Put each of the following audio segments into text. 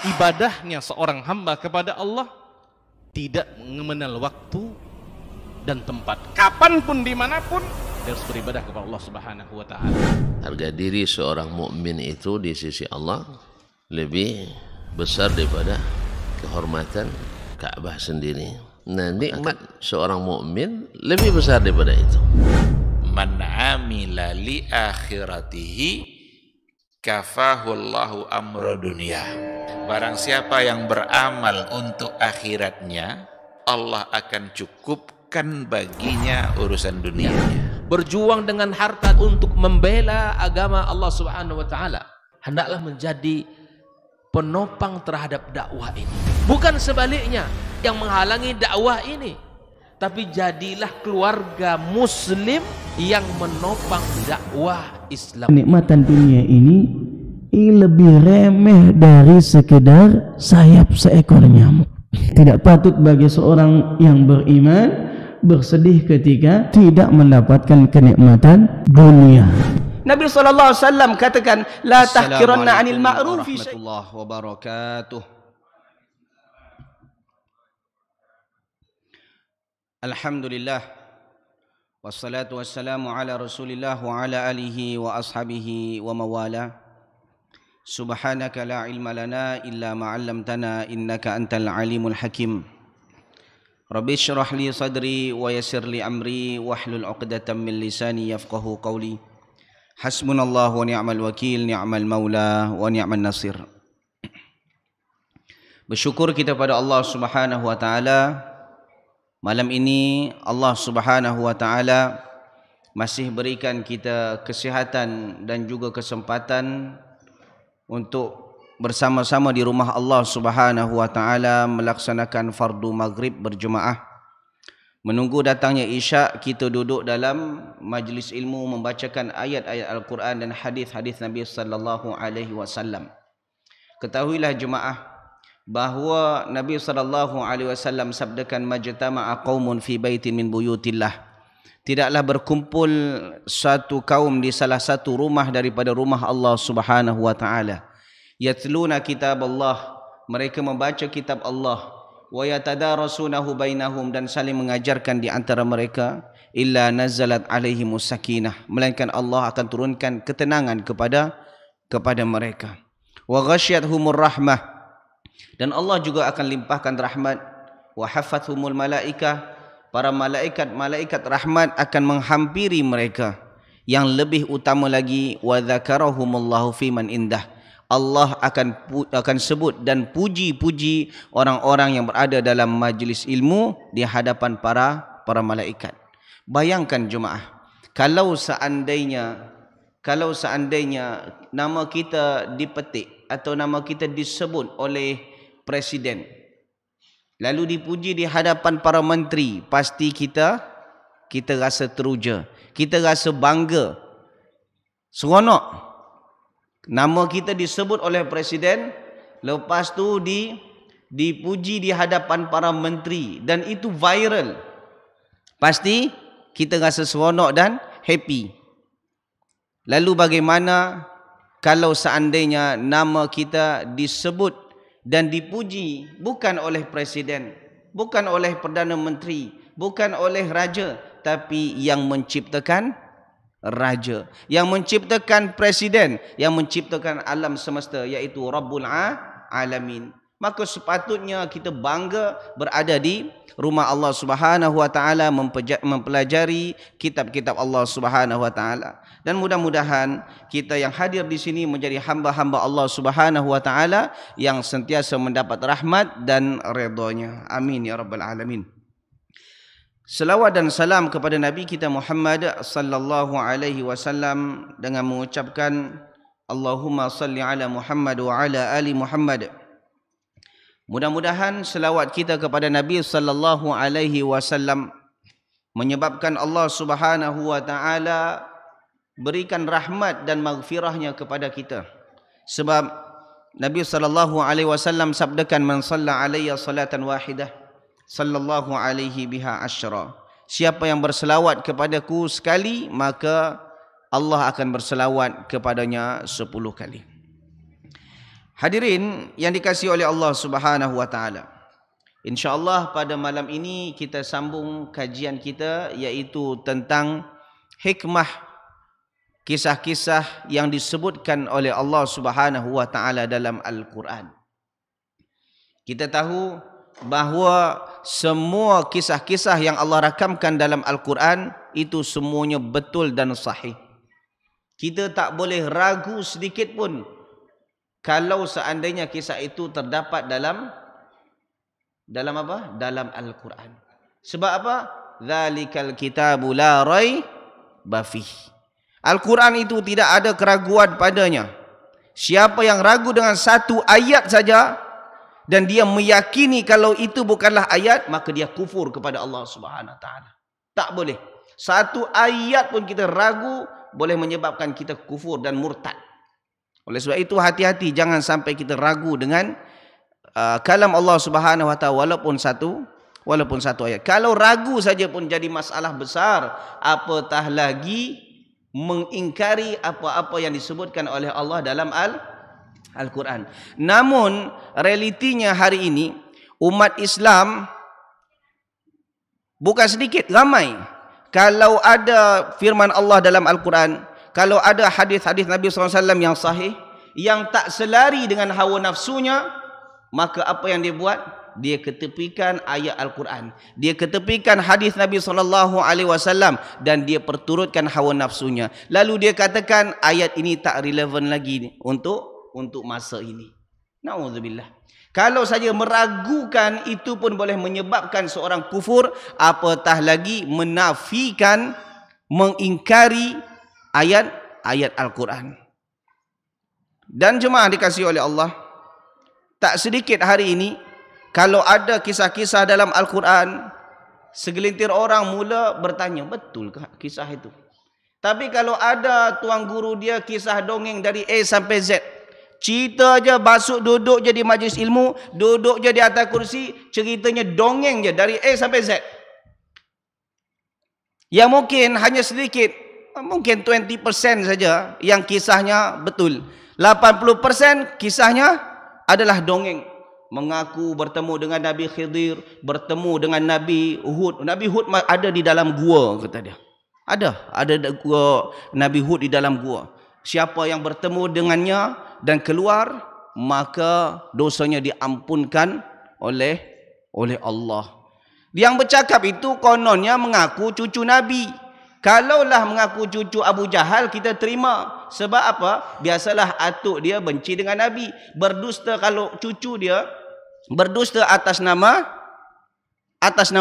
ibadahnya seorang hamba kepada Allah tidak mengenal waktu dan tempat. Kapanpun, dimanapun, dia harus beribadah kepada Allah Subhanahu wa Ta'ala. Harga diri seorang mukmin itu di sisi Allah lebih besar daripada kehormatan Ka'bah sendiri. Nah, nikmat seorang mukmin lebih besar daripada itu. Man amila li akhiratihi kafahullahu amra dunia. Barang siapa yang beramal untuk akhiratnya, Allah akan cukupkan baginya urusan dunianya. Berjuang dengan harta untuk membela agama Allah Subhanahu wa Ta'ala, hendaklah menjadi penopang terhadap dakwah ini, bukan sebaliknya yang menghalangi dakwah ini, tapi jadilah keluarga muslim yang menopang dakwah Islam. Kenikmatan dunia ini lebih remeh dari sekedar sayap seekor nyamuk. Tidak patut bagi seorang yang beriman bersedih ketika tidak mendapatkan kenikmatan dunia. Nabi SAW katakan, la tahkiranna 'anil ma'rufi syai'an. Warahmatullahi wabarakatuh. Alhamdulillah, wassalatu wassalamu ala Rasulillah wa ala alihi wa ashabihi wa mawala. Subhanaka la ilma lana illa ma 'allamtana innaka antal alimul hakim. Rabbi syrah li sadri wa yassir li amri wahlul 'uqdatam min lisani yafqahu qawli. Hasbunallahu wa ni'mal wakil, ni'mal maula wa ni'man nasir. Bersyukur kita pada Allah Subhanahu wa taala. Malam ini Allah Subhanahu wa taala masih berikan kita kesihatan dan juga kesempatan untuk bersama-sama di rumah Allah Subhanahu wa taala melaksanakan fardu maghrib berjemaah. Menunggu datangnya Isya, kita duduk dalam majlis ilmu membacakan ayat-ayat Al-Quran dan hadis-hadis Nabi sallallahu alaihi wasallam. Ketahuilah jemaah bahawa Nabi sallallahu alaihi wasallam sabdakan, majtama'a qaumun fi baitin min buyutillah. Tidaklah berkumpul satu kaum di salah satu rumah daripada rumah Allah Subhanahu wa taala. Yatluna kitab Allah, mereka membaca kitab Allah, wa yatadarasunahu bainahum, dan saling mengajarkan di antara mereka, illa nazalat alaihimus sakinah, melainkan Allah akan turunkan ketenangan kepada mereka. Wa ghasyiyatuhumur rahmah, dan Allah juga akan limpahkan rahmat. Wa haffathumul malaikah, para malaikat rahmat akan menghampiri mereka. Yang lebih utama lagi, wa dzakarahumullahu fiman indah, Allah akan sebut dan puji-puji orang-orang yang berada dalam majlis ilmu di hadapan para malaikat. Bayangkan jemaah, kalau seandainya nama kita dipetik atau nama kita disebut oleh presiden, lalu dipuji di hadapan para menteri, pasti kita rasa teruja, kita rasa bangga, seronok. Nama kita disebut oleh presiden, lepas tu dipuji di hadapan para menteri, dan itu viral. Pasti kita rasa seronok dan happy. Lalu bagaimana kalau seandainya nama kita disebut dan dipuji bukan oleh presiden, bukan oleh perdana menteri, bukan oleh raja, tapi yang menciptakan raja, yang menciptakan presiden, yang menciptakan alam semesta, iaitu Rabbul Alamin. Maka sepatutnya kita bangga berada di rumah Allah Subhanahu wa taala, mempelajari kitab-kitab Allah Subhanahu wa taala. Dan mudah-mudahan kita yang hadir di sini menjadi hamba-hamba Allah Subhanahu wa taala yang sentiasa mendapat rahmat dan redha-Nya. Amin ya rabbal alamin. Selawat dan salam kepada Nabi kita Muhammad sallallahu alaihi wasallam dengan mengucapkan Allahumma salli ala Muhammad wa ala ali Muhammad. Mudah-mudahan selawat kita kepada Nabi sallallahu alaihi wasallam menyebabkan Allah Subhanahu wa taala berikan rahmat dan maghfirahnya kepada kita. Sebab Nabi sallallahu alaihi wasallam sabdakan, man shalla alayya salatan wahidah sallallahu alaihi biha asyra. Siapa yang berselawat kepadaku sekali, maka Allah akan berselawat kepadanya 10 kali. Hadirin yang dikasihi oleh Allah Subhanahu wa taala. InsyaAllah pada malam ini kita sambung kajian kita, iaitu tentang hikmah kisah-kisah yang disebutkan oleh Allah Subhanahu wa taala dalam Al-Quran. Kita tahu bahawa semua kisah-kisah yang Allah rakamkan dalam Al-Quran itu semuanya betul dan sahih. Kita tak boleh ragu sedikit pun kalau seandainya kisah itu terdapat dalam apa? Dalam Al-Quran. Sebab apa? Dzalikal kitabu la raiba fihi. Al-Quran itu tidak ada keraguan padanya. Siapa yang ragu dengan satu ayat saja dan dia meyakini kalau itu bukanlah ayat, maka dia kufur kepada Allah Subhanahu wa taala. Tak boleh. Satu ayat pun kita ragu boleh menyebabkan kita kufur dan murtad. Oleh sebab itu hati-hati, jangan sampai kita ragu dengan kalam Allah Subhanahu wa taala walaupun satu ayat. Kalau ragu saja pun jadi masalah besar, apatah lagi mengingkari apa-apa yang disebutkan oleh Allah dalam Al-Quran. Namun realitinya hari ini umat Islam bukan sedikit, ramai. Kalau ada firman Allah dalam Al-Quran, kalau ada hadis-hadis Nabi SAW yang sahih, yang tak selari dengan hawa nafsunya, maka apa yang dia buat? Dia ketepikan ayat Al-Quran, dia ketepikan hadis Nabi SAW, dan dia perturutkan hawa nafsunya. Lalu dia katakan ayat ini tak relevan lagi untuk masa ini. Na'udzubillah. Kalau saja meragukan, itu pun boleh menyebabkan seorang kufur, apatah lagi menafikan, mengingkari ayat Al-Quran. Dan jemaah dikasihi oleh Allah, tak sedikit hari ini kalau ada kisah-kisah dalam Al-Quran, segelintir orang mula bertanya, betulkah kisah itu? Tapi kalau ada tuan guru dia kisah dongeng dari A sampai Z, cerita je, masuk duduk je di majlis ilmu, duduk je di atas kursi, ceritanya dongeng je dari A sampai Z, yang mungkin hanya sedikit, mungkin 20% saja yang kisahnya betul. 80% kisahnya adalah dongeng. Mengaku bertemu dengan Nabi Khidir, bertemu dengan Nabi Hud. Nabi Hud ada di dalam gua, kata dia. Ada gua Nabi Hud di dalam gua. Siapa yang bertemu dengannya dan keluar, maka dosanya diampunkan oleh Allah. Yang bercakap itu kononnya mengaku cucu Nabi. Kalaulah mengaku cucu Abu Jahal, kita terima. Sebab apa? Biasalah atuk dia benci dengan Nabi. Berdusta kalau cucu dia, berdusta atas nama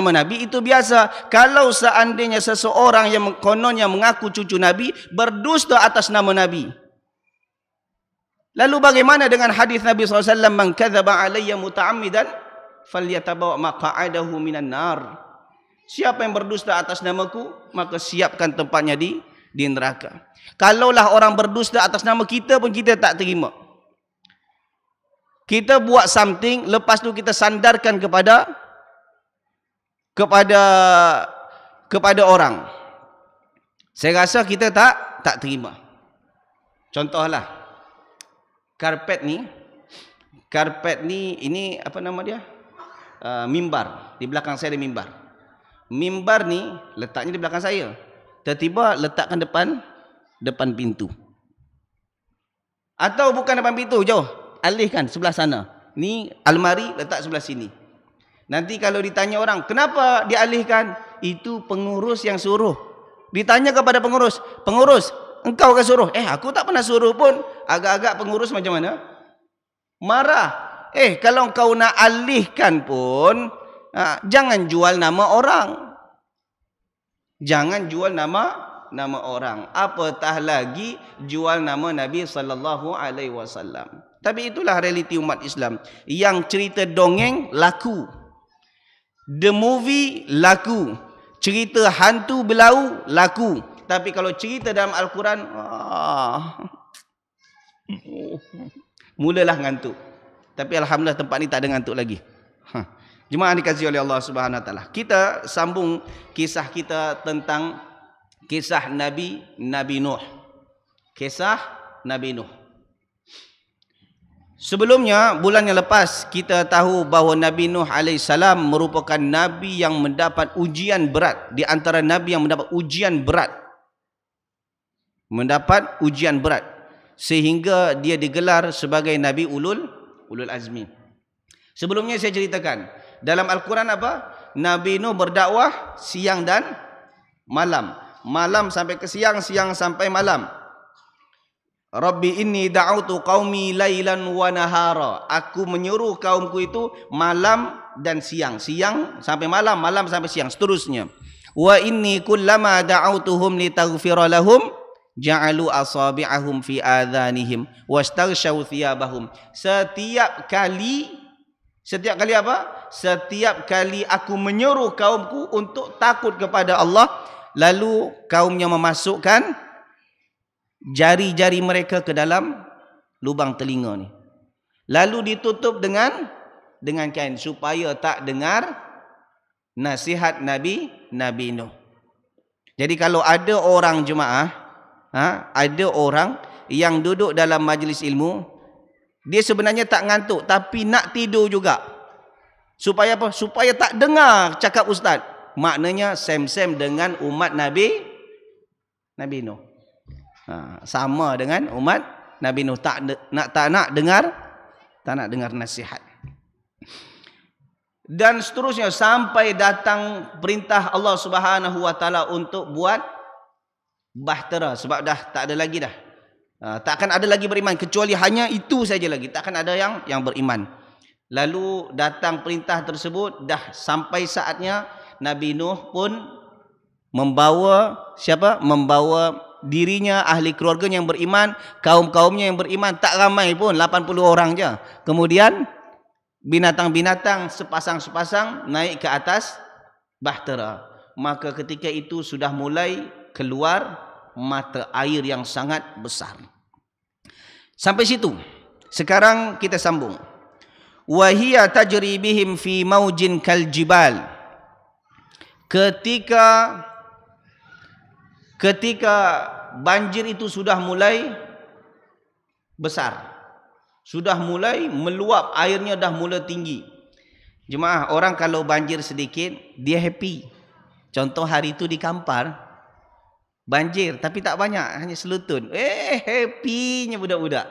Nabi, itu biasa. Kalau seandainya seseorang yang kononnya mengaku cucu Nabi berdusta atas nama Nabi, lalu bagaimana dengan hadis Nabi SAW, man kadzaba alayya muta'ammidan falyatabawa maq'adahu minan nar. Siapa yang berdusta atas namaku, maka siapkan tempatnya di neraka. Kalaulah orang berdusta atas nama kita pun kita tak terima. Kita buat something, lepas tu kita sandarkan kepada orang. Saya rasa kita tak terima. Contohlah, karpet ni ini apa nama dia? Mimbar. Di belakang saya ada mimbar. Mimbar ni letaknya di belakang saya. Tiba-tiba letakkan depan pintu. Atau bukan depan pintu, jauh. Alihkan sebelah sana. Ni almari letak sebelah sini. Nanti kalau ditanya orang, kenapa dialihkan? Itu pengurus yang suruh. Ditanya kepada pengurus, engkau ke suruh? Aku tak pernah suruh pun. Agak-agak pengurus macam mana? Marah. Kalau kau nak alihkan pun, jangan jual nama orang. Jangan jual nama orang. Apatah lagi jual nama Nabi SAW. Tapi itulah realiti umat Islam. Yang cerita dongeng laku, the movie laku, cerita hantu belau laku. Tapi kalau cerita dalam Al-Quran, mulalah ngantuk. Tapi alhamdulillah tempat ni tak ada ngantuk lagi. Jemaah dikasihi oleh Allah Subhanahu wa taala. Kita sambung kisah kita tentang kisah Nabi Nuh. Kisah Nabi Nuh. Sebelumnya, bulan yang lepas, kita tahu bahawa Nabi Nuh AS merupakan Nabi yang mendapat ujian berat. Di antara Nabi yang mendapat ujian berat. Mendapat ujian berat. Sehingga dia digelar sebagai Nabi Ulul Azmi. Sebelumnya saya ceritakan. Dalam Al-Quran apa? Nabi Nuh berdakwah siang dan malam. Malam sampai ke siang, siang sampai malam. Rabbi inni da'autu qaumi lailan wa nahara. Aku menyuruh kaumku itu malam dan siang. Siang sampai malam, malam sampai siang, seterusnya. Wa inni kullama da'autuhum litaghfira lahum ja'alu asabi'ahum fi adhanihim wastaghshaw thiyabahum. Setiap kali apa? Setiap kali aku menyuruh kaumku untuk takut kepada Allah, lalu kaumnya memasukkan jari-jari mereka ke dalam lubang telinga ni. Lalu ditutup dengan kain supaya tak dengar nasihat Nabi Nuh. Jadi kalau ada orang jemaah, ada orang yang duduk dalam majlis ilmu, dia sebenarnya tak ngantuk tapi nak tidur juga. Supaya apa? Supaya tak dengar cakap ustaz. Maknanya same-same dengan umat Nabi Nuh. Sama dengan umat Nabi Nuh, tak nak dengar nasihat. Dan seterusnya sampai datang perintah Allah Subhanahu wa taala untuk buat bahtera, sebab dah tak ada lagi dah. Takkan ada lagi beriman kecuali hanya itu saja lagi, takkan ada yang beriman. Lalu datang perintah tersebut, dah sampai saatnya Nabi Nuh pun membawa siapa? Membawa dirinya, ahli keluarganya yang beriman, kaum-kaumnya yang beriman, tak ramai pun, 80 orang je. Kemudian binatang-binatang sepasang-sepasang naik ke atas bahtera. Maka ketika itu sudah mulai keluar mata air yang sangat besar. Sampai situ. Sekarang kita sambung. Wa hiya tajri bihim fi maujin kal jibal. Ketika banjir itu sudah mulai besar, sudah mulai meluap, airnya dah mula tinggi. Jemaah, orang kalau banjir sedikit, dia happy. Contoh hari itu di Kampar, banjir tapi tak banyak, hanya selutut. Happynya budak-budak.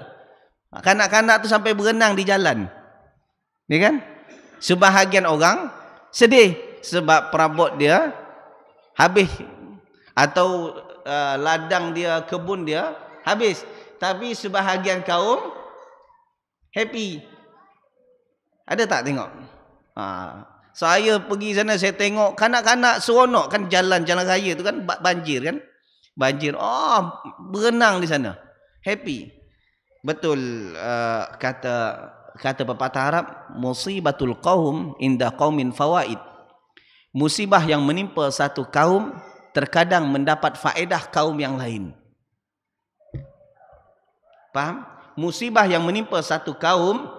Kanak-kanak tu sampai berenang di jalan. Ya kan? Sebahagian orang sedih sebab perabot dia habis, atau ladang dia, kebun dia habis. Tapi sebahagian kaum happy. Ada tak tengok? Saya pergi sana, saya tengok kanak-kanak seronok kan, jalan raya tu kan banjir kan. Banjir, berenang di sana. Happy. Betul kata pepatah Arab, musibatul qaum inda qaumin fawaid. Musibah yang menimpa satu kaum terkadang mendapat faedah kaum yang lain. Faham? Musibah yang menimpa satu kaum,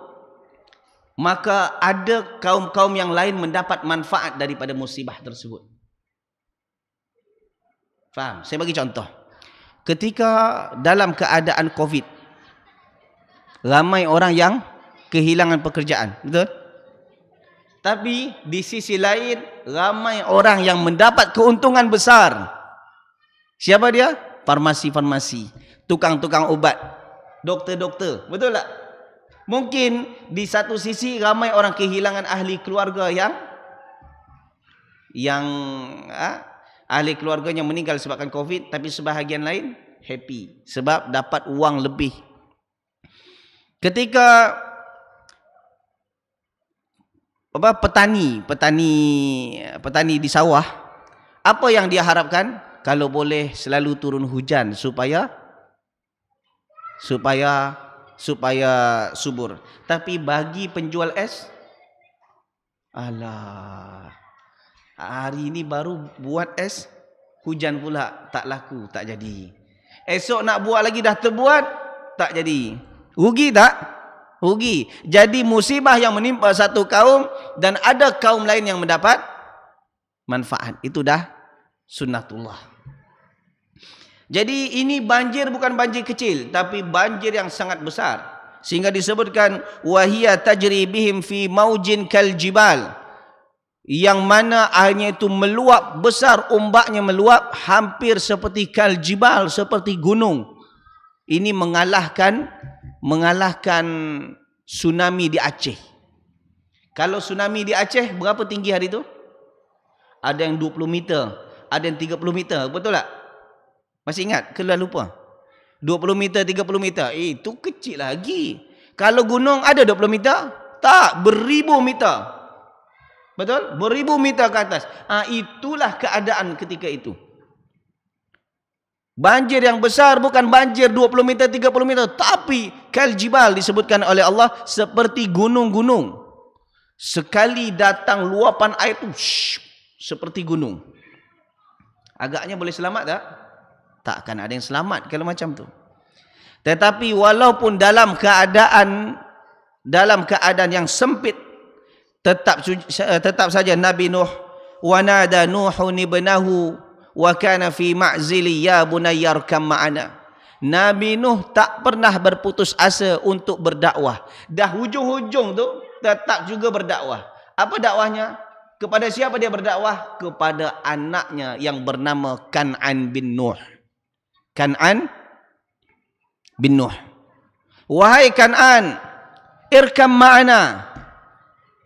maka ada kaum-kaum yang lain mendapat manfaat daripada musibah tersebut. Faham? Saya bagi contoh. Ketika dalam keadaan COVID, ramai orang yang kehilangan pekerjaan, betul? Tapi di sisi lain, ramai orang yang mendapat keuntungan besar. Siapa dia? Farmasi-farmasi, tukang-tukang ubat, doktor-doktor, betul tak? Mungkin di satu sisi ramai orang kehilangan ahli keluarga yang ahli keluarganya meninggal sebabkan COVID, tapi sebahagian lain happy sebab dapat uang lebih. Ketika petani di sawah, apa yang dia harapkan? Kalau boleh selalu turun hujan supaya subur. Tapi bagi penjual es, alah, hari ini baru buat es, hujan pula, tak laku, tak jadi. Esok nak buat lagi, dah terbuat, tak jadi. Rugi tak? Rugi. Jadi musibah yang menimpa satu kaum dan ada kaum lain yang mendapat manfaat. Itu dah sunnatullah. Jadi ini banjir bukan banjir kecil, tapi banjir yang sangat besar. sehingga disebutkan wahiya tajri bihim fi maujin kal jibal, yang mana airnya itu meluap besar, ombaknya meluap hampir seperti kal jibal, seperti gunung. Ini mengalahkan tsunami di Aceh. Kalau tsunami di Aceh berapa tinggi hari itu? Ada yang 20 meter, ada yang 30 meter, betul tak? Masih ingat? Ke lupa? 20 meter, 30 meter. Itu kecil lagi. Kalau gunung ada 20 meter? Tak, beribu meter. Betul? Beribu meter ke atas. Itulah keadaan ketika itu. Banjir yang besar bukan banjir 20 meter, 30 meter. Tapi kal jibal disebutkan oleh Allah seperti gunung-gunung. Sekali datang luapan air itu seperti gunung. Agaknya boleh selamat tak? Takkan ada yang selamat kalau macam tu. Tetapi walaupun dalam keadaan yang sempit, tetap saja Nabi Nuh, wa nada Nuhun ibnahu wa kana fi ma'zili ya bunayya arkam ma'ana. Nabi Nuh tak pernah berputus asa untuk berdakwah. Dah hujung-hujung tu tetap juga berdakwah. Apa dakwahnya? Kepada siapa dia berdakwah? Kepada anaknya yang bernama Kan'an bin Nuh. Kan'an bin Nuh. Wahai Kan'an, irkam ma'ana.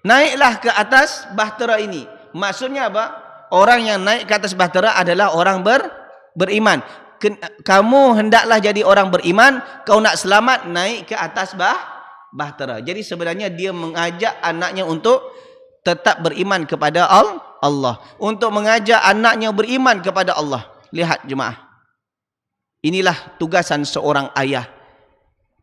Naiklah ke atas bahtera ini. Maksudnya apa? Orang yang naik ke atas bahtera adalah orang beriman. Kamu hendaklah jadi orang beriman. Kau nak selamat, naik ke atas bahtera. Jadi sebenarnya dia mengajak anaknya untuk tetap beriman kepada Allah. Untuk mengajak anaknya beriman kepada Allah. Lihat jemaah. Inilah tugasan seorang ayah.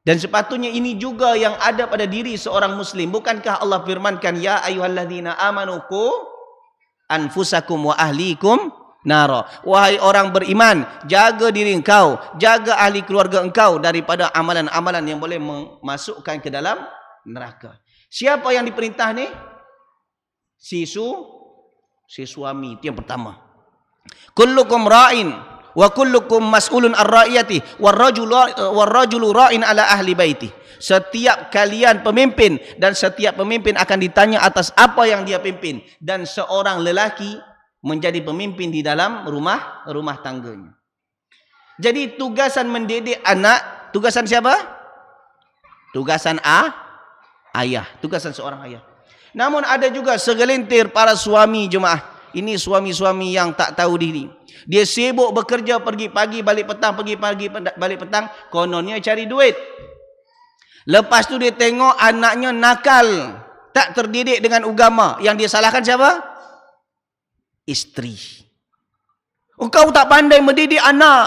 Dan sepatutnya ini juga yang ada pada diri seorang muslim. Bukankah Allah firmankan, ya ayyuhalladzina amanu qu anfusakum wa ahlikum nara. Wahai orang beriman, jaga diri engkau, jaga ahli keluarga engkau daripada amalan-amalan yang boleh memasukkan ke dalam neraka. Siapa yang diperintah ni? Si suami. Itu yang pertama. Kullukum ra'in wa kullukum mas'ulun ar-ra'iyati warrajulu ra'in ala ahli baiti. Setiap kalian pemimpin, dan setiap pemimpin akan ditanya atas apa yang dia pimpin, dan seorang lelaki menjadi pemimpin di dalam rumah tangganya. Jadi tugasan mendidik anak, tugasan siapa? Tugasan ayah, tugasan seorang ayah. Namun ada juga segelintir para suami jemaah. Ini suami-suami yang tak tahu diri. Dia sibuk bekerja, pergi pagi balik petang, pergi pagi balik petang, kononnya cari duit. Lepas tu dia tengok anaknya nakal, tak terdidik dengan agama. Yang dia salahkan siapa? Isteri. Kau tak pandai mendidik anak.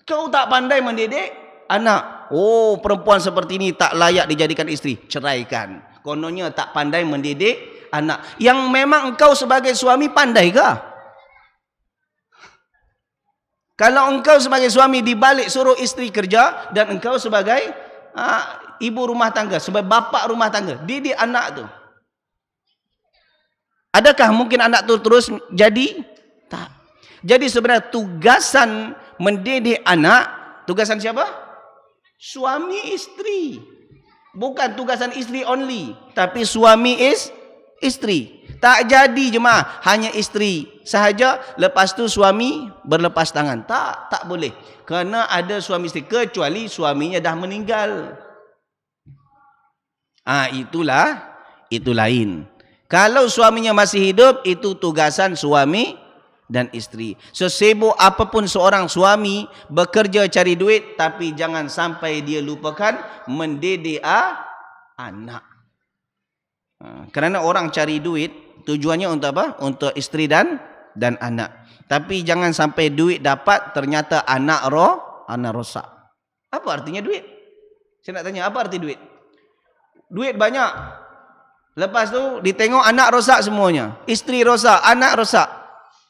Kau tak pandai mendidik anak. Oh, perempuan seperti ini tak layak dijadikan isteri. Ceraikan. Kononnya tak pandai mendidik anak. Yang memang engkau sebagai suami pandai ke? Kalau engkau sebagai suami dibalik suruh isteri kerja, dan engkau sebagai ibu rumah tangga, sebagai bapa rumah tangga, didik anak tu, adakah mungkin anak tu terus jadi? Tak. Jadi sebenarnya tugasan mendidik anak, tugasan siapa? Suami isteri. Bukan tugasan isteri only, tapi suami isteri. Tak jadi jemaah hanya isteri sahaja, lepas tu suami berlepas tangan. Tak boleh. Kerana ada suami isteri, kecuali suaminya dah meninggal. Itu lain. Kalau suaminya masih hidup, itu tugasan suami dan isteri. Sesibuk apapun seorang suami bekerja cari duit, tapi jangan sampai dia lupakan mendidik anak. Kerana orang cari duit tujuannya untuk apa? Untuk isteri dan anak. Tapi jangan sampai duit dapat ternyata anak rosak. Apa artinya duit? Saya nak tanya, apa arti duit? Duit banyak. Lepas tu ditengok anak rosak semuanya. Isteri rosak, anak rosak.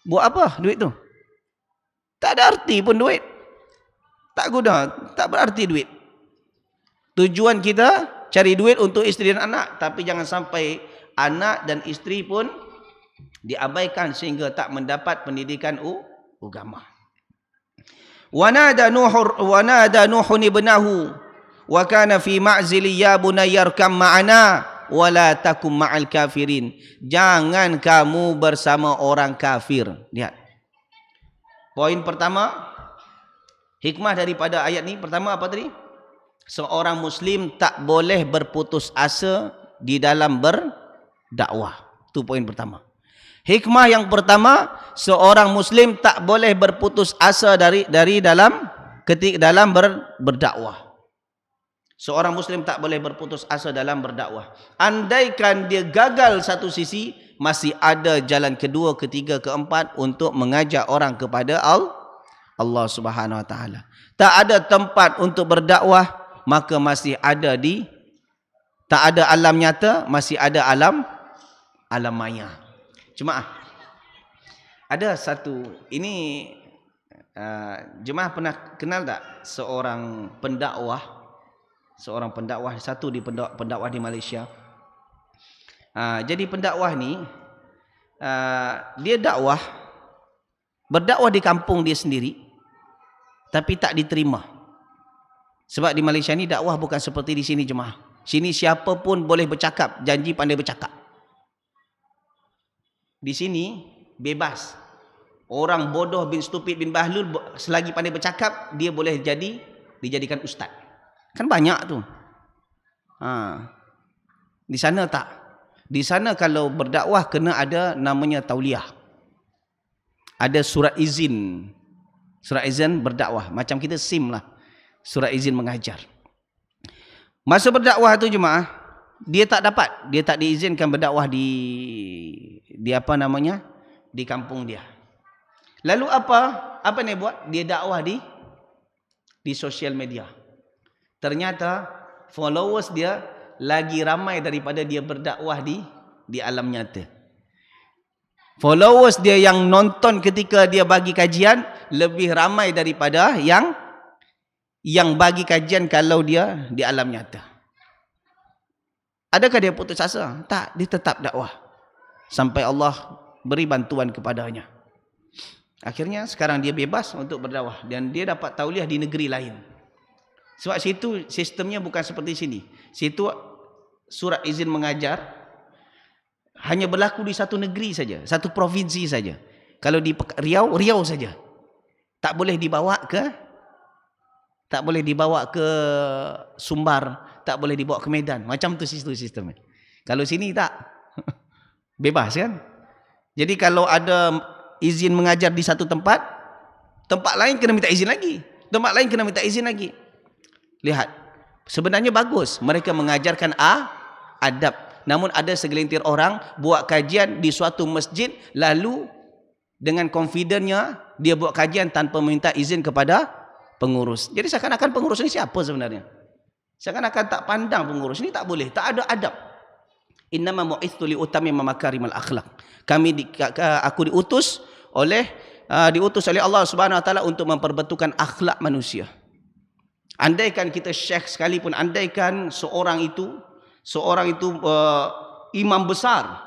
Buat apa duit tu? Tak ada arti pun duit. Tak guna, tak berarti duit. Tujuan kita cari duit untuk isteri dan anak, tapi jangan sampai anak dan isteri pun diabaikan sehingga tak mendapat pendidikan agama. Wa nada Nuhun ibnahu wa kana fi ma'zili ya bunayyarkam ma'ana wala takum ma'al kafirin. Jangan kamu bersama orang kafir. Lihat. Poin pertama, hikmah daripada ayat ni pertama apa tadi? Seorang muslim tak boleh berputus asa di dalam berdakwah. Itu poin pertama. Hikmah yang pertama, seorang muslim tak boleh berputus asa dari dalam berdakwah. Seorang muslim tak boleh berputus asa dalam berdakwah. Andaikan dia gagal satu sisi, masih ada jalan kedua, ketiga, keempat untuk mengajak orang kepada Allah Subhanahu Wa Taala. Tak ada tempat untuk berdakwah, maka masih ada tak ada alam nyata, masih ada alam maya. Jemaah, ada satu ini jemaah pernah kenal tak seorang pendakwah satu di pendakwah di Malaysia. Jadi pendakwah ni dia berdakwah di kampung dia sendiri, tapi tak diterima. Sebab di Malaysia ni dakwah bukan seperti di sini jemaah. Sini siapa pun boleh bercakap, janji pandai bercakap. Di sini bebas. Orang bodoh bin stupid bin bahlul selagi pandai bercakap, dia boleh dijadikan ustaz. Kan banyak tu. Di sana tak. Di sana kalau berdakwah kena ada namanya tauliah. Ada surat izin. Surat izin berdakwah. Macam kita SIM lah. Surat izin mengajar. Masa berdakwah tu jemaah, dia tak dapat. Dia tak diizinkan berdakwah di kampung dia. Lalu apa dia buat? Dia dakwah di sosial media. Ternyata followers dia lagi ramai daripada dia berdakwah di alam nyata. Followers dia yang nonton ketika dia bagi kajian lebih ramai daripada yang bagi kajian kalau dia di alam nyata. Adakah dia putus asa? Tak, dia tetap dakwah sampai Allah beri bantuan kepadanya. Akhirnya sekarang dia bebas untuk berdakwah dan dia dapat tauliah di negeri lain. Sebab situ sistemnya bukan seperti sini. Situ surat izin mengajar hanya berlaku di satu negeri saja, satu provinsi saja. Kalau di Riau saja. Tak boleh dibawa ke Sumbar, tak boleh dibawa ke Medan. Macam tu sistemnya. Kalau sini tak. Bebas kan? Jadi kalau ada izin mengajar di satu tempat lain kena minta izin lagi. Tempat lain kena minta izin lagi. Lihat, sebenarnya bagus mereka mengajarkan adab. Namun ada segelintir orang buat kajian di suatu masjid, lalu dengan confidentnya dia buat kajian tanpa meminta izin kepada pengurus. Jadi seakan-akan pengurus ini siapa sebenarnya? Seakan-akan tak pandang pengurus ini, tak boleh, tak ada adab. Innama mu'ithu li utammima makarimal akhlaq. Aku diutus oleh Allah Subhanahu Wa Taala untuk memperbetulkan akhlak manusia. Andaikan kita syekh sekalipun, andaikan seorang itu imam besar,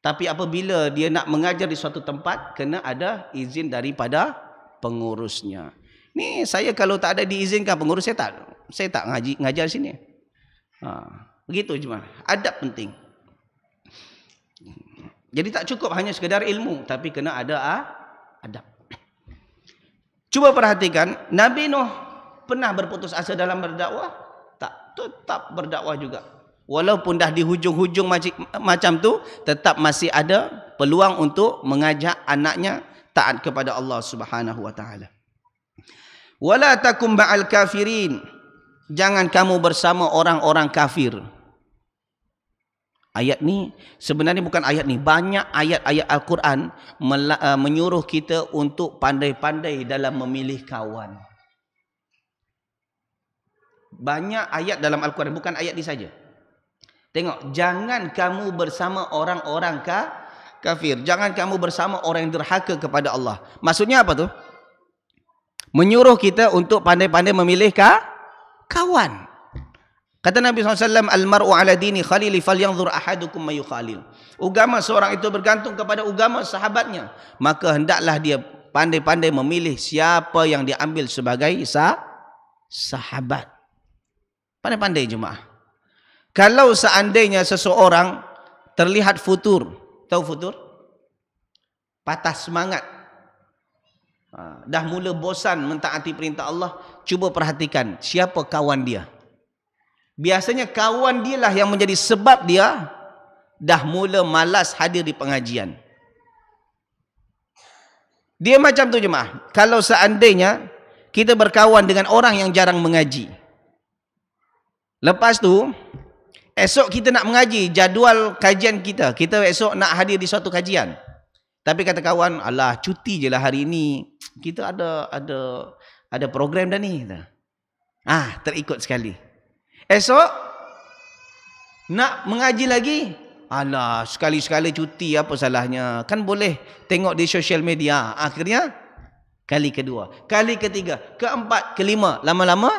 tapi apabila dia nak mengajar di suatu tempat, kena ada izin daripada pengurusnya. Ni saya kalau tak ada diizinkan pengurus, saya tak ngajar sini. Begitu cuma adab penting. Jadi tak cukup hanya sekadar ilmu, tapi kena ada adab. Cuba perhatikan, Nabi Nuh pernah berputus asa dalam berdakwah? Tak, tetap berdakwah juga. Walaupun dah di hujung-hujung macam tu, tetap masih ada peluang untuk mengajak anaknya taat kepada Allah Subhanahu Wa Taala. Wala takum ba'al kafirin. Jangan kamu bersama orang-orang kafir. Ayat ni sebenarnya bukan ayat ni, banyak ayat-ayat Al-Quran menyuruh kita untuk pandai-pandai dalam memilih kawan. Banyak ayat dalam Al-Quran, bukan ayat ni saja. Tengok, jangan kamu bersama orang-orang kafir. Jangan kamu bersama orang yang derhaka kepada Allah. Maksudnya apa tu? Menyuruh kita untuk pandai-pandai memilih kawan. Kata Nabi SAW, Al-mar'u ala dini khalili falyanzur ahadukum mayu khalil. Agama seorang itu bergantung kepada agama sahabatnya. Maka hendaklah dia pandai-pandai memilih siapa yang diambil sebagai sahabat. Pandai-pandai jemaah. Kalau seandainya seseorang terlihat futur, tahu futur? Patah semangat. Dah mula bosan mentaati perintah Allah, cuba perhatikan siapa kawan dia. Biasanya kawan dia lah yang menjadi sebab dia dah mula malas hadir di pengajian. Dia macam tu jemaah. Kalau seandainya kita berkawan dengan orang yang jarang mengaji, lepas tu esok kita nak mengaji, jadual kajian kita esok nak hadir di suatu kajian. Tapi kata kawan, alah cuti je lah hari ini. Kita ada program dah ni. Terikut sekali. Esok nak mengaji lagi. Alah sekali-sekala cuti apa salahnya. Kan boleh tengok di sosial media. Akhirnya kali kedua, kali ketiga, keempat, kelima, lama-lama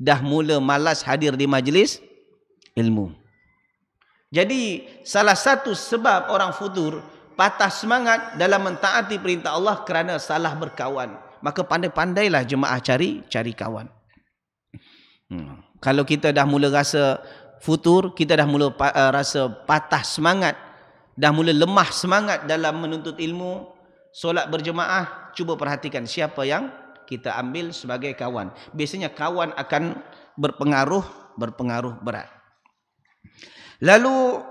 dah mula malas hadir di majlis ilmu. Jadi salah satu sebab orang futur patah semangat dalam mentaati perintah Allah kerana salah berkawan. Maka pandai-pandailah jemaah cari kawan. Kalau kita dah mula rasa futur, kita dah mula rasa patah semangat, dah mula lemah semangat dalam menuntut ilmu, solat berjemaah, cuba perhatikan siapa yang kita ambil sebagai kawan. Biasanya kawan akan berpengaruh berat. Lalu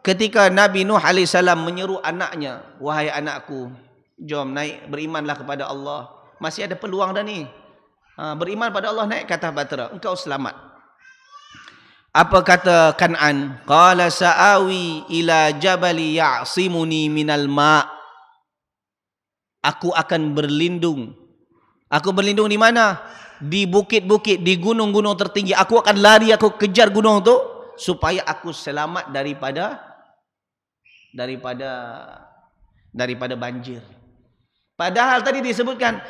ketika Nabi Nuh AS menyeru anaknya, wahai anakku, jom naik berimanlah kepada Allah. Masih ada peluang dah ni. Beriman pada Allah, naik ke atas bahtera, engkau selamat. Apa kata Kan'an? Qala sa'awi ila jabali ya'simuni minal ma'. Aku akan berlindung. Aku berlindung di mana? Di bukit-bukit, di gunung-gunung tertinggi. Aku akan lari, aku kejar gunung tu supaya aku selamat daripada banjir. Padahal tadi disebutkan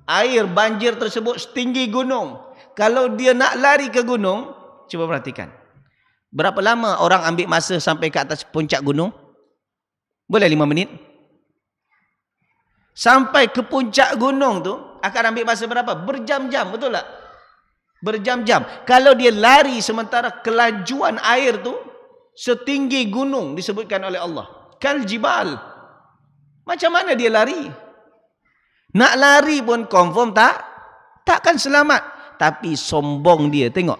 air banjir tersebut setinggi gunung. Kalau dia nak lari ke gunung, cuba perhatikan. Berapa lama orang ambil masa sampai ke atas puncak gunung? Boleh 5 minit? Sampai ke puncak gunung tu akan ambil masa berapa? Berjam-jam, betul tak? Berjam-jam. Kalau dia lari sementara kelajuan air tu setinggi gunung disebutkan oleh Allah. Kal jibal. Macam mana dia lari? Nak lari pun confirm takkan selamat. Tapi sombong dia, tengok.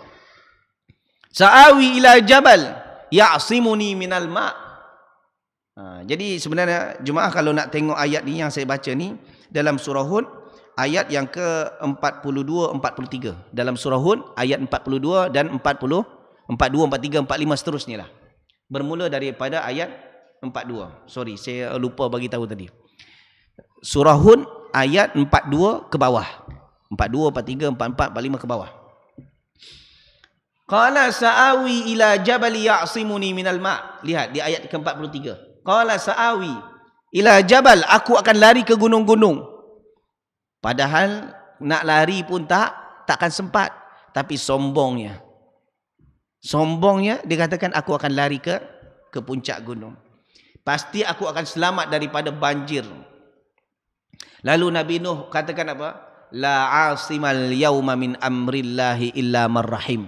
Sa'awi ila jabal ya'simuni minal ma'. Jadi sebenarnya jemaah kalau nak tengok ayat ni yang saya baca ni dalam surah Hud ayat yang ke-42 43. Dalam surah Hud ayat 42 dan 40, 42, 43, 45 seterusnya lah. Bermula daripada ayat 42. Sorry, saya lupa bagi tahu tadi. Surah Hud ayat 42 ke bawah. 42, 43, 44, 45 ke bawah. Qala sa'awi ila jabali ya'simuni minal ma'. Lihat di ayat ke-43. Qala sa'awi ila jabal, aku akan lari ke gunung-gunung. Padahal nak lari pun takkan sempat. Tapi sombongnya dia katakan aku akan lari ke puncak gunung. Pasti aku akan selamat daripada banjir. Lalu Nabi Nuh katakan apa? La asimal yawma min amrillahi illa marrahim.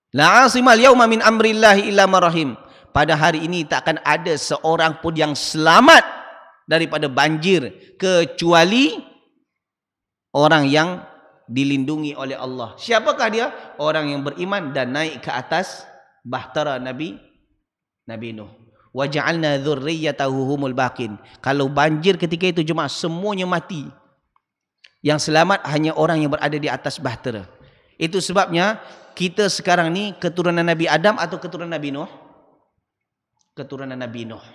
La asimal yawma min amrillahi illa marrahim. Pada hari ini takkan ada seorang pun yang selamat daripada banjir kecuali orang yang dilindungi oleh Allah. Siapakah dia? Orang yang beriman dan naik ke atas bahtera Nabi Nuh. Wa ja'alna dzurriyyatahu humul baqin. Kalau banjir ketika itu jemaah semuanya mati. Yang selamat hanya orang yang berada di atas bahtera. Itu sebabnya kita sekarang ni keturunan Nabi Adam atau keturunan Nabi Nuh? Keturunan Nabi Nuh.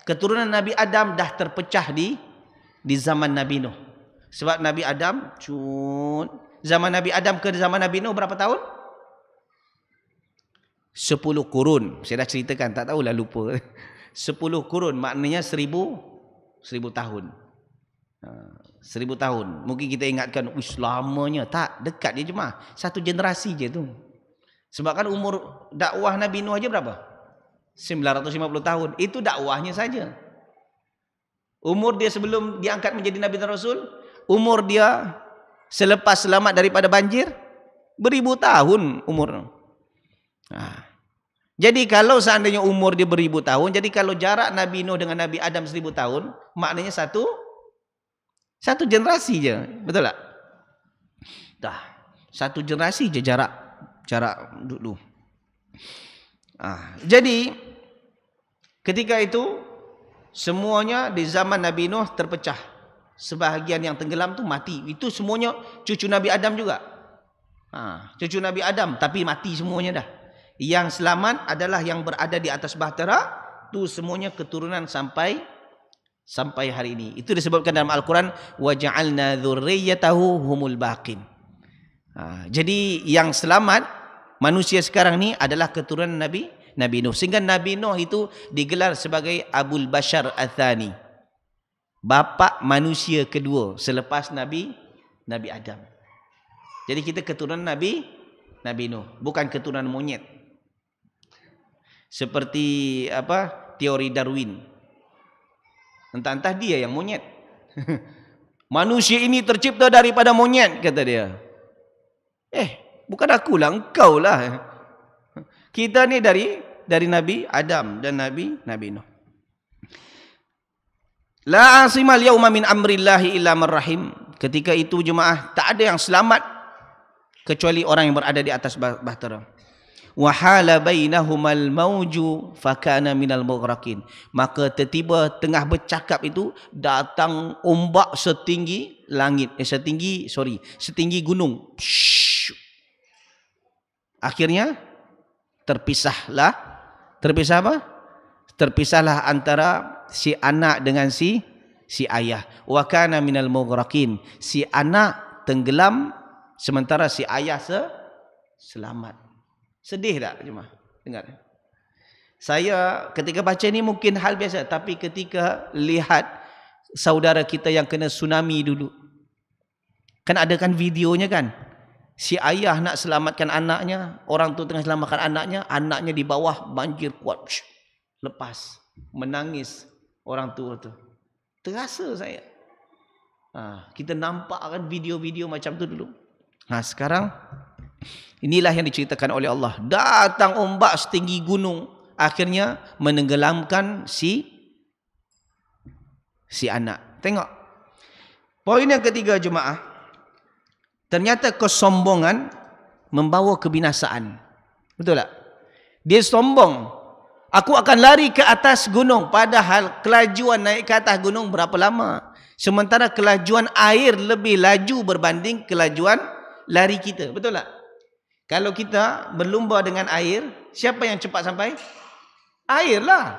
Keturunan Nabi Adam dah terpecah di zaman Nabi Nuh. Sebab Nabi Adam, zaman Nabi Adam ke zaman Nabi Nuh berapa tahun? 10 kurun. Saya dah ceritakan, tak tahulah lupa. 10 kurun maknanya 1000 tahun. 1000 tahun. Mungkin kita ingatkan, lamanya. Tak, dekat je jemaah. 1 generasi je tu. Sebab kan umur dakwah Nabi Nuh aja berapa? 950 tahun. Itu dakwahnya saja. Umur dia sebelum diangkat menjadi Nabi dan Rasul, umur dia selepas selamat daripada banjir? Beribu tahun umur. Jadi kalau seandainya umur dia beribu tahun, jadi kalau jarak Nabi Nuh dengan Nabi Adam 1000 tahun, maknanya satu generasi je. Betul tak? Dah, satu generasi je jarak dulu. Jadi ketika itu semuanya di zaman Nabi Nuh terpecah. Sebahagian yang tenggelam tu mati. Itu semuanya cucu Nabi Adam juga. Cucu Nabi Adam tapi mati semuanya dah. Yang selamat adalah yang berada di atas bahtera, tu semuanya keturunan sampai hari ini. Itu disebutkan dalam Al-Quran, wa ja'alna dzurriyyatahu humul baqin. Jadi yang selamat manusia sekarang ni adalah keturunan Nabi Nuh. Sehingga Nabi Nuh itu digelar sebagai Abul Bashar Athani, bapa manusia kedua selepas Nabi Adam. Jadi kita keturunan Nabi Nuh, bukan keturunan monyet. Seperti teori Darwin. Entah-entah dia yang monyet. Manusia ini tercipta daripada monyet, kata dia. Bukan akulah, engkau lah. Kita ni dari Nabi Adam dan Nabi Nuh. La asimal yauma min amrillahi illa man rahim. Ketika itu jemaah, tak ada yang selamat kecuali orang yang berada di atas bahtera. Wa hala bainahumal mauju fakana minal mughraqin. Maka tiba-tiba tengah bercakap itu datang ombak setinggi langit, setinggi gunung. Akhirnya terpisahlah apa? Terpisahlah antara si anak dengan si ayah. Wa kana minal mughraqin. Si anak tenggelam sementara si ayah selamat. Sedih tak jemaah? Dengar. Saya ketika baca ni mungkin hal biasa, tapi ketika lihat saudara kita yang kena tsunami dulu, kan ada kan videonya kan? Si ayah nak selamatkan anaknya, orang tu tengah selamatkan anaknya di bawah banjir kuat. Lepas menangis orang tua tu. Terasa saya. Kita nampak kan video-video macam tu dulu. Sekarang inilah yang diceritakan oleh Allah. Datang ombak setinggi gunung, akhirnya menenggelamkan si anak. Tengok. Poin yang ketiga jemaah. Ternyata kesombongan membawa kebinasaan. Betul tak? Dia sombong. Aku akan lari ke atas gunung. Padahal kelajuan naik ke atas gunung berapa lama? Sementara kelajuan air lebih laju berbanding kelajuan lari kita. Betul tak? Kalau kita berlumba dengan air, siapa yang cepat sampai? Air lah.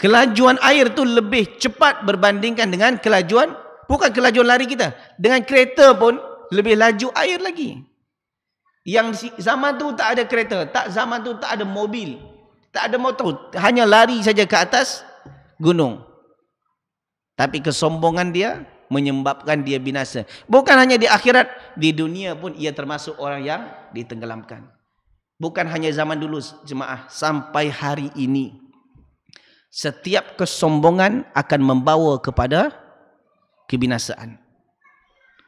Kelajuan air tu lebih cepat berbandingkan dengan kelajuan, bukan kelajuan lari kita. Dengan kereta pun lebih laju air lagi. Yang zaman tu tak ada kereta, zaman tu tak ada mobil, tak ada motor, hanya lari saja ke atas gunung. Tapi kesombongan dia menyebabkan dia binasa. Bukan hanya di akhirat, di dunia pun ia termasuk orang yang ditenggelamkan. Bukan hanya zaman dulu jemaah, sampai hari ini setiap kesombongan akan membawa kepada kebinasaan.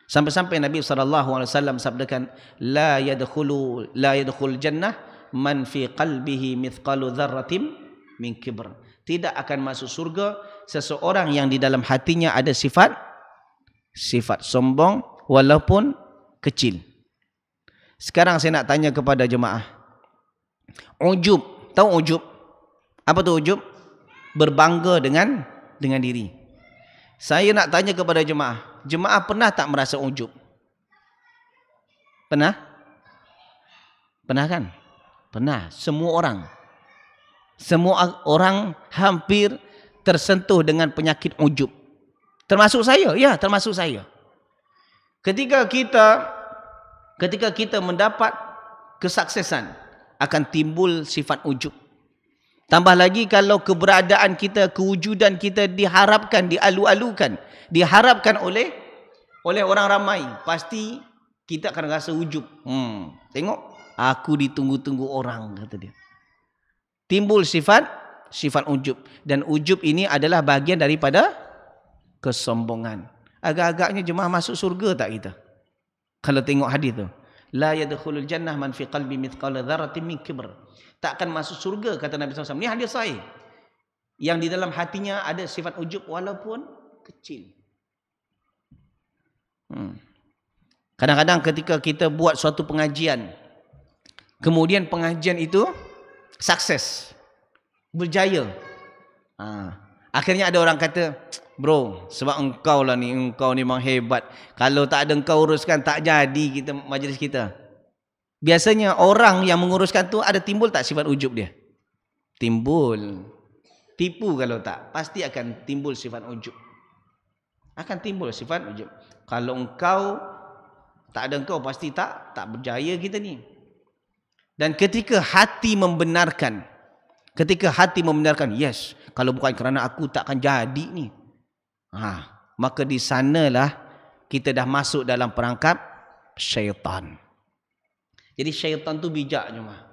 Sampai-sampai Nabi SAW sabdakan, la yadkhul jannah man fi qalbihi mithqalu dzarratin min kibr. Tidak akan masuk surga seseorang yang di dalam hatinya ada sifat sombong walaupun kecil. Sekarang saya nak tanya kepada jemaah. Ujub, tahu ujub? Apa tu ujub? Berbangga dengan diri. Saya nak tanya kepada jemaah. Jemaah pernah tak merasa ujub? Pernah? Pernah kan? Pernah. Semua orang hampir tersentuh dengan penyakit ujub. Termasuk saya, ya, termasuk saya. Ketika kita mendapat kesuksesan, akan timbul sifat ujub. Tambah lagi kalau keberadaan kita, kewujudan kita diharapkan, dialu-alukan, diharapkan oleh orang ramai, pasti kita akan rasa ujub. Tengok, aku ditunggu-tunggu orang, kata dia. Timbul sifat ujub. Dan ujub ini adalah bahagian daripada kesombongan. Agak-agaknya jemaah masuk surga tak kita? Kalau tengok hadis tu. La yadkhulul jannah man fi qalbi mithqala dzarratin min kibr. Tak akan masuk surga kata Nabi SAW. Ni hadis sahih. Yang di dalam hatinya ada sifat ujub walaupun kecil. Kadang-kadang ketika kita buat suatu pengajian, kemudian pengajian itu sukses, berjaya. Akhirnya ada orang kata, bro, sebab engkau ni memang hebat. Kalau tak ada engkau uruskan, tak jadi kita majlis kita. Biasanya orang yang menguruskan tu ada timbul tak sifat ujub dia? Timbul. Tipu kalau tak, pasti akan timbul sifat ujub. Akan timbul sifat ujub. Kalau engkau tak ada engkau, pasti tak berjaya kita ni. Dan ketika hati membenarkan, yes, kalau bukan kerana aku takkan jadi ni. Maka di sanalah kita dah masuk dalam perangkap syaitan. Jadi syaitan tu bijak cuma.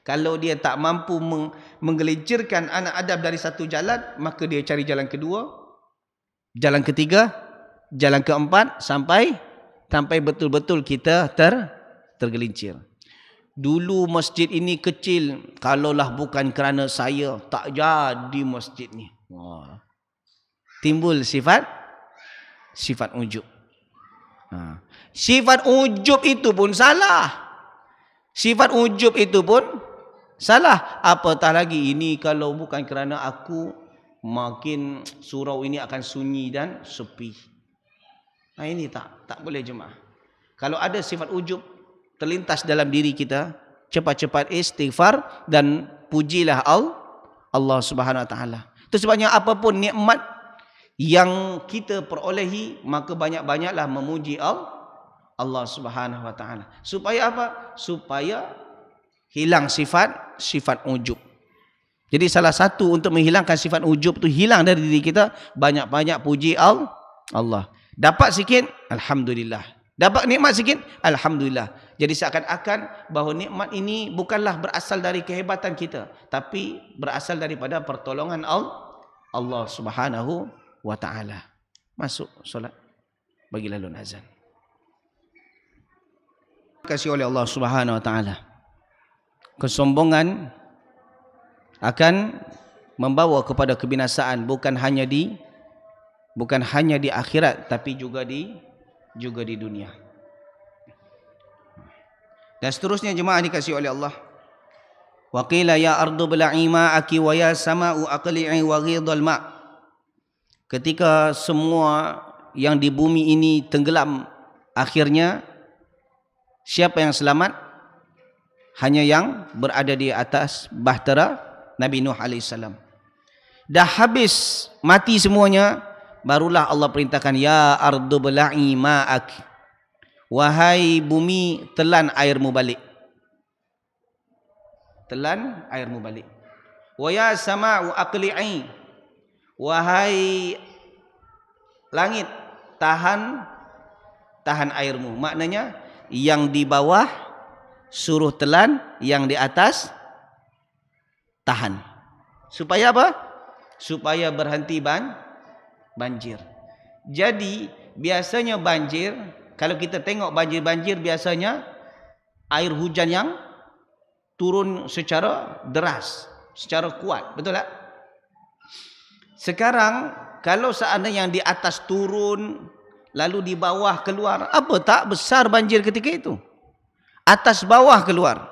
Kalau dia tak mampu menggelincirkan anak Adam dari satu jalan, maka dia cari jalan kedua, jalan ketiga, jalan keempat, sampai betul-betul kita tergelincir. Dulu masjid ini kecil, kalaulah bukan kerana saya, tak jadi masjid ni. Timbul sifat ujub. Sifat ujub itu pun salah. Apatah lagi ini kalau bukan kerana aku, makin surau ini akan sunyi dan sepi. Ini tak boleh jemaah. Kalau ada sifat ujub terlintas dalam diri kita, cepat-cepat istighfar dan pujilah Allah Subhanahu Wa Taala. Itu sebabnya apapun nikmat yang kita perolehi, maka banyak-banyaklah memuji Allah Subhanahu Wa Taala. Supaya apa? Supaya hilang sifat ujub. Jadi salah satu untuk menghilangkan sifat ujub tu hilang dari diri kita, banyak-banyak puji Allah. Dapat sikit, alhamdulillah. Dapat nikmat sikit, alhamdulillah. Jadi seakan-akan bahawa nikmat ini bukanlah berasal dari kehebatan kita, tapi berasal daripada pertolongan Allah Subhanahu Wa Taala. Masuk solat bagi lalu azan. Kasih oleh Allah Subhanahu Wa Taala. Kesombongan akan membawa kepada kebinasaan, bukan hanya di akhirat, tapi juga di dunia. Dan seterusnya jemaah dikasihi oleh Allah. Wa qila ya ardu bla'i ma'aki wa ya sama'u aqli'i wa ghidal ma'. Ketika semua yang di bumi ini tenggelam, akhirnya siapa yang selamat? Hanya yang berada di atas bahtera Nabi Nuh AS. Dah habis, mati semuanya, barulah Allah perintahkan, ya ardu bla'i ma'ak. Wahai bumi, telan airmu balik. Telan airmu balik. Wa ya sama'u aqli'i. Wahai langit, tahan airmu. Maknanya yang di bawah suruh telan, yang di atas tahan. Supaya apa? Supaya berhenti banjir. Jadi biasanya banjir, kalau kita tengok banjir biasanya air hujan yang turun secara deras, secara kuat, betul tak? Sekarang kalau seandainya yang di atas turun lalu di bawah keluar, apa tak besar banjir ketika itu? Atas bawah keluar.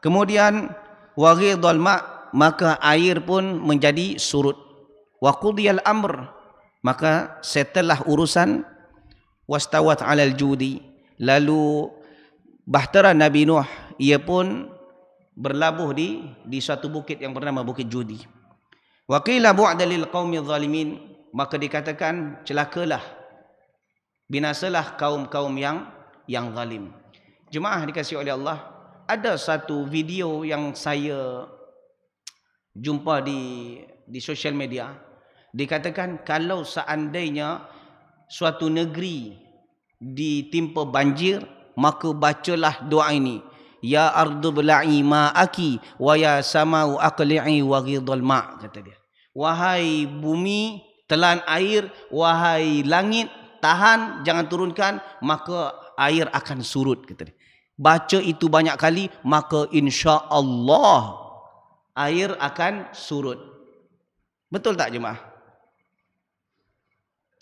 Kemudian waghidal ma', maka air pun menjadi surut. Wa qudiyal amr, maka setelah urusan, wastawat 'alal judi, lalu bahtera Nabi Nuh ia pun berlabuh di suatu bukit yang bernama Bukit Judi. Wa qila bu'da lil qaumil zalimin, maka dikatakan celakalah, binasalah kaum-kaum yang zalim. Jemaah dikasihi oleh Allah, ada satu video yang saya jumpa di sosial media. Dikatakan kalau seandainya suatu negeri ditimpa banjir, maka bacalah doa ini, ya ardu bla'i ma'aki wa ya sama'u aqli'i wa ghidal ma', kata dia. Wahai bumi, telan air, wahai langit, tahan, jangan turunkan, maka air akan surut, kata dia. Baca itu banyak kali, maka insya-Allah air akan surut. Betul tak jemaah?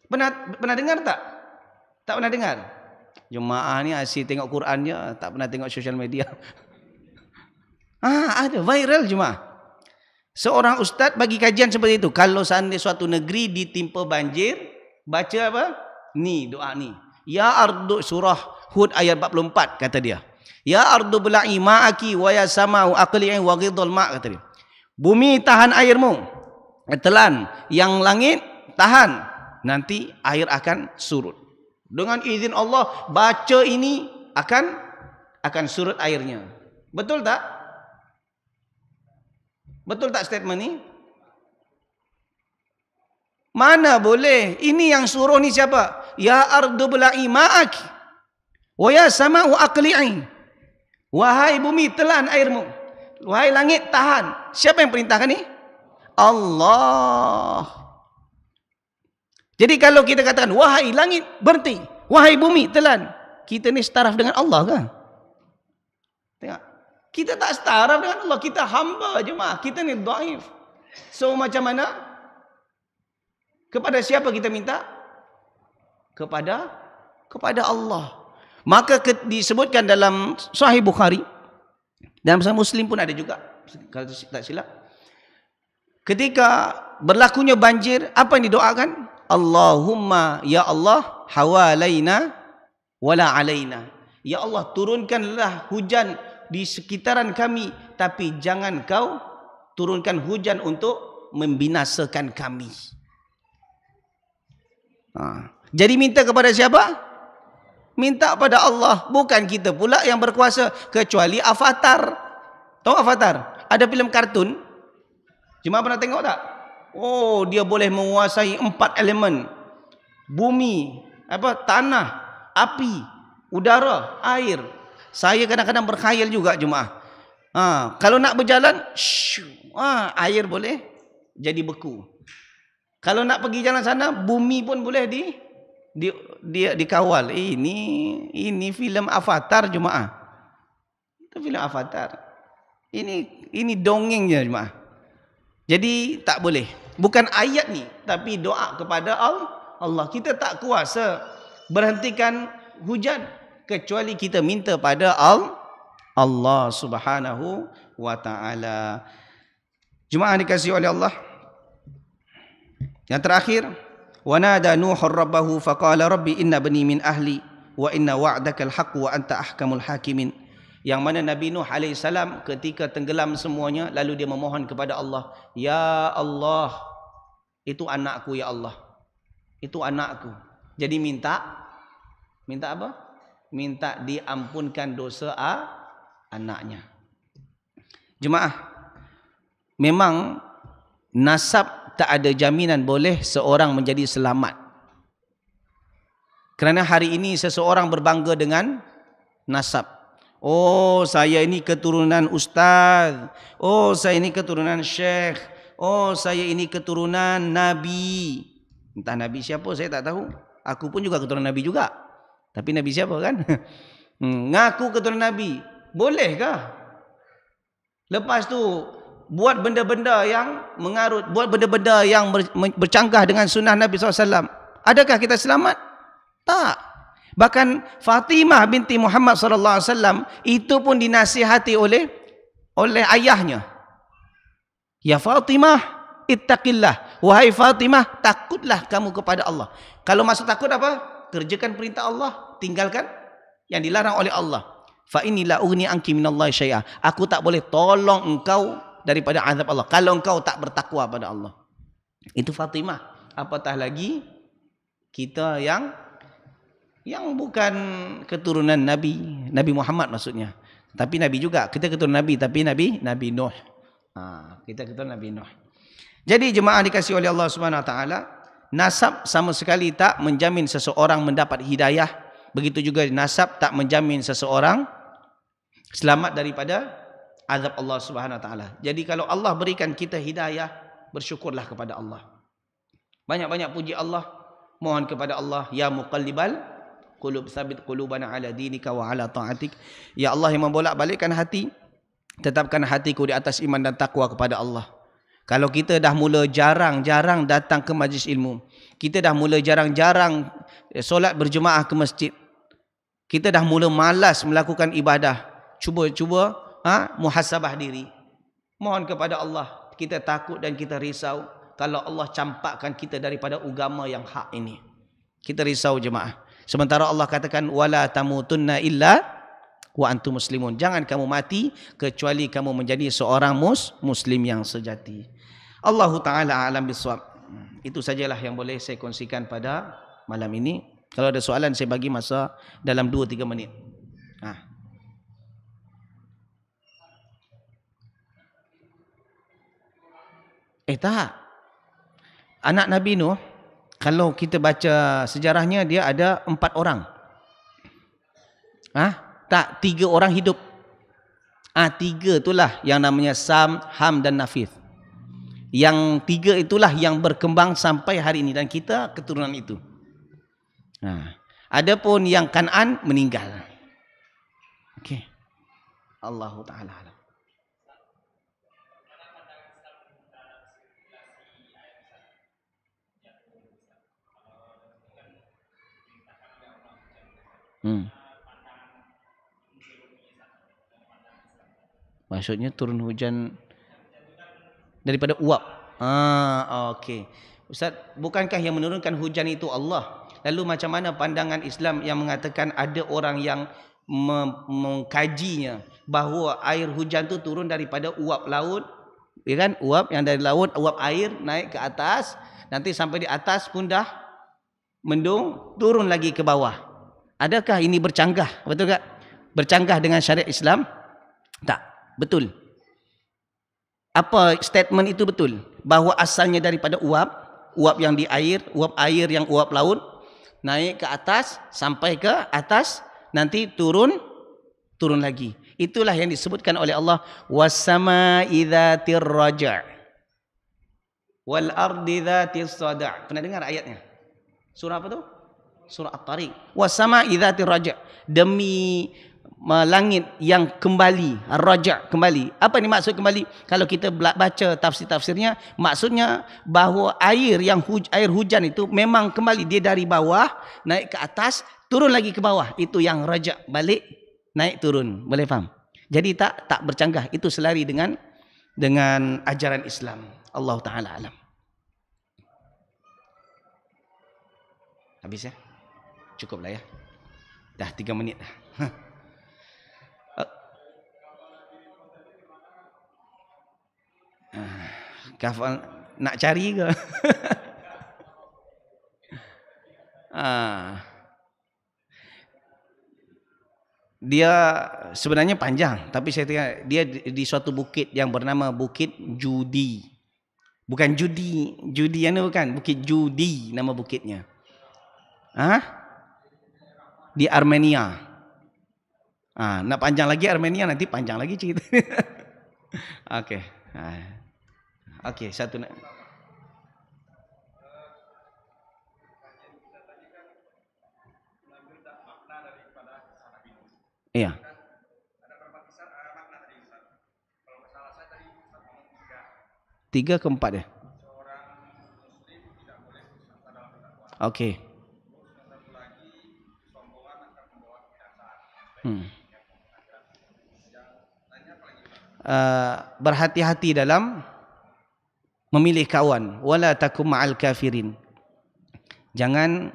Pernah dengar tak? Tak pernah dengar? Jemaah ni asyik tengok Quran je, tak pernah tengok sosial media. Ada viral jemaah. Seorang ustaz bagi kajian seperti itu. Kalau seandainya suatu negeri ditimpa banjir, baca apa? Ni doa ni. Ya ardu, surah Hud ayat 44 kata dia. Ya ardu bela'i ma'aki wa ya sama'u aqli'i wa ghidul ma', kata dia. Bumi tahan airmu, telan, yang langit tahan, nanti air akan surut. Dengan izin Allah, baca ini akan surut airnya. Betul tak? Betul tak statement ni? Mana boleh? Ini yang suruh ni siapa? Ya ardu bela'i ma'aki wa ya sama'u aqli'i. Wahai bumi, telan airmu. Wahai langit, tahan. Siapa yang perintahkan ni? Allah. Jadi kalau kita katakan, wahai langit, berhenti. Wahai bumi, telan. Kita ni setaraf dengan Allah kan? Tengok. Kita tak setaraf dengan Allah. Kita hamba jemaah. Kita ni dhaif. So macam mana? Kepada siapa kita minta? Kepada Allah. Maka disebutkan dalam Sahih Bukhari, dalam Sahih Muslim pun ada juga, kalau tak silap. Ketika berlakunya banjir, apa yang didoakan? Allahumma ya Allah hawalaina wala alaina. Ya Allah, turunkanlah hujan di sekitaran kami, tapi jangan kau turunkan hujan untuk membinasakan kami. Jadi minta kepada siapa? Minta pada Allah. Bukan kita pula yang berkuasa, kecuali Avatar. Tahu Avatar? Ada filem kartun. Cuma pernah tengok tak? Oh, dia boleh menguasai 4 elemen. Bumi, tanah, api, udara, air. Saya kadang-kadang berkhayal juga jemaah. Kalau nak berjalan, air boleh jadi beku. Kalau nak pergi jalan sana, bumi pun boleh dikawal. Ini filem Avatar jemaah. Itu filem Avatar. Ini dongengnya jemaah. Jadi tak boleh. Bukan ayat ni, tapi doa kepada Allah. Kita tak kuasa berhentikan hujan kecuali kita minta pada Allah Subhanahu wa taala. Jemaah dikasihi oleh Allah. Yang terakhir, wa nada nuhur rabbahu faqala rabbi inna bani min ahli wa inna wa'dakal haqq wa anta ahkamul hakimin. Yang mana Nabi Nuh alaihissalam ketika tenggelam semuanya, lalu dia memohon kepada Allah, ya Allah, itu anakku ya Allah. Itu anakku. Jadi minta apa? Minta diampunkan dosa anaknya. Jemaah, memang nasab tak ada jaminan boleh seorang menjadi selamat. Kerana hari ini seseorang berbangga dengan nasab. Oh, saya ini keturunan ustaz. Oh, saya ini keturunan syekh. Oh, saya ini keturunan nabi. Entah nabi siapa saya tak tahu. Aku pun juga keturunan nabi juga. Tapi nabi siapa kan? Ngaku keturunan nabi. Bolehkah? Lepas tu buat benda-benda yang mengarut, buat benda-benda yang bercanggah dengan sunnah Nabi SAW. Adakah kita selamat? Tak. Bahkan Fatimah binti Muhammad SAW itu pun dinasihati oleh ayahnya. Ya Fatimah, ittaqillah. Wahai Fatimah, takutlah kamu kepada Allah. Kalau maksud takut apa? Kerjakan perintah Allah, tinggalkan yang dilarang oleh Allah. Fa inni la ughni anki minallahi syai'a. Aku tak boleh tolong engkau daripada azab Allah kalau engkau tak bertakwa pada Allah. Itu Fatimah. Apatah lagi kita yang bukan keturunan Nabi Muhammad maksudnya. Tapi Nabi juga. Kita keturunan Nabi, tapi Nabi Nuh. Kita keturunan Nabi Nuh. Jadi jemaah dikasihi oleh Allah Subhanahu wa taala, nasab sama sekali tak menjamin seseorang mendapat hidayah. Begitu juga nasab tak menjamin seseorang selamat daripada azab Allah Subhanahu wa taala. Jadi kalau Allah berikan kita hidayah, bersyukurlah kepada Allah. Banyak-banyak puji Allah Mohon kepada Allah, ya muqallibal qulub, tsabbit qulubana ala dinika wa ala ta'atik. Ya Allah yang membolak-balikkan hati, tetapkan hatiku di atas iman dan takwa kepada Allah. Kalau kita dah mula jarang-jarang datang ke majlis ilmu, kita dah mula jarang-jarang solat berjemaah ke masjid, kita dah mula malas melakukan ibadah, cuba muhasabah diri. Mohon kepada Allah, kita takut dan kita risau kalau Allah campakkan kita daripada agama yang hak ini. Kita risau jemaah. Sementara Allah katakan wala tamutunna illa wa antum muslimun. Jangan kamu mati kecuali kamu menjadi seorang muslim yang sejati. Allahu taala alam bisawab. Itu sajalah yang boleh saya kongsikan pada malam ini. Kalau ada soalan saya bagi masa dalam 2-3 menit. Tak. Anak Nabi Nuh, kalau kita baca sejarahnya, dia ada 4 orang. Tak, 3 orang hidup. 3 itulah yang namanya Sam, Ham dan Nafith. Yang 3 itulah yang berkembang sampai hari ini dan kita keturunan itu. Adapun yang Kan'an meninggal. Okey. Allahu taala alam. Maksudnya turun hujan daripada uap. Okey. Ustaz, bukankah yang menurunkan hujan itu Allah? Lalu macam mana pandangan Islam yang mengatakan ada orang yang mengkajinya bahawa air hujan tu turun daripada uap laut, ya kan? Uap yang dari laut, uap air naik ke atas, nanti sampai di atas pun dah mendung, turun lagi ke bawah. Adakah ini bercanggah? Betul tak? Bercanggah dengan syariat Islam? Tak. Betul. Apa statement itu betul? Bahawa asalnya daripada uap, uap yang di air, uap air yang uap laut, naik ke atas, sampai ke atas, nanti turun lagi. Itulah yang disebutkan oleh Allah, was-sama'i dzatir raja' wal ardi dzatis sada'. Pernah dengar ayatnya? Surah apa tu? Surah At-Tariq. Was-sama'i dzatir raja', demi langit yang kembali, ar-raja' kembali. Apa ni maksud kembali? Kalau kita baca tafsir-tafsirnya, maksudnya bahawa air hujan itu memang kembali, dia dari bawah naik ke atas, turun lagi ke bawah. Itu yang raja', balik naik turun. Boleh faham? Jadi tak bercanggah. Itu selari dengan ajaran Islam. Allah taala alam. Habis ya? Cukuplah ya. Dah 3 minit dah. Kafal nak cari ke? Dia sebenarnya panjang, tapi saya tengok dia di suatu bukit yang bernama Bukit Judi. Bukan judi yang ni bukan, Bukit Judi nama bukitnya. Di Armenia. Nak panjang lagi Armenia, nanti panjang lagi cerita. Okey. Okey, satu nak. Iya. Ada berapa kisah makna tadi Ustaz? Kalau salah saya tadi Ustaz ngomong 3 ke 4 ya? Seorang muslim tidak boleh bersama dalam berdakwah. Okey. Satu lagi, sombongan akan membawa binasa. Berhati-hati dalam memilih kawan. Wala takum ma'al kafirin. Jangan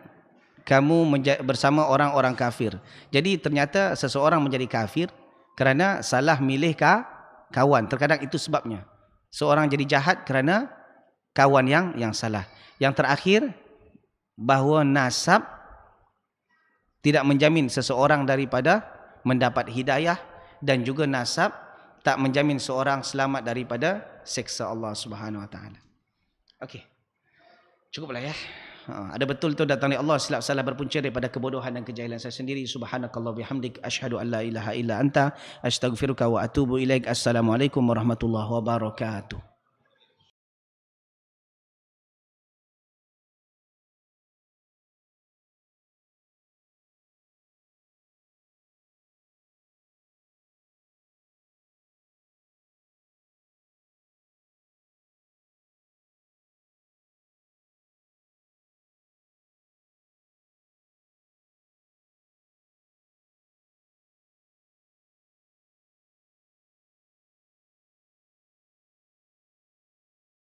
kamu bersama orang-orang kafir. Jadi ternyata seseorang menjadi kafir kerana salah milih kawan. Terkadang itu sebabnya. Seorang jadi jahat kerana kawan yang salah. Yang terakhir, bahawa nasab tidak menjamin seseorang daripada mendapat hidayah, dan juga nasab tak menjamin seorang selamat daripada siksa Allah Subhanahu Wa Taala. Okey. Cukuplah ya. Ada betul tu datang dari Allah, silap salah berpunca daripada kebodohan dan kejahilan saya sendiri. Subhanakallah bihamdik, asyhadu an la ilaha illa anta, astaghfiruka wa atubu ilaik. Assalamualaikum warahmatullahi wabarakatuh.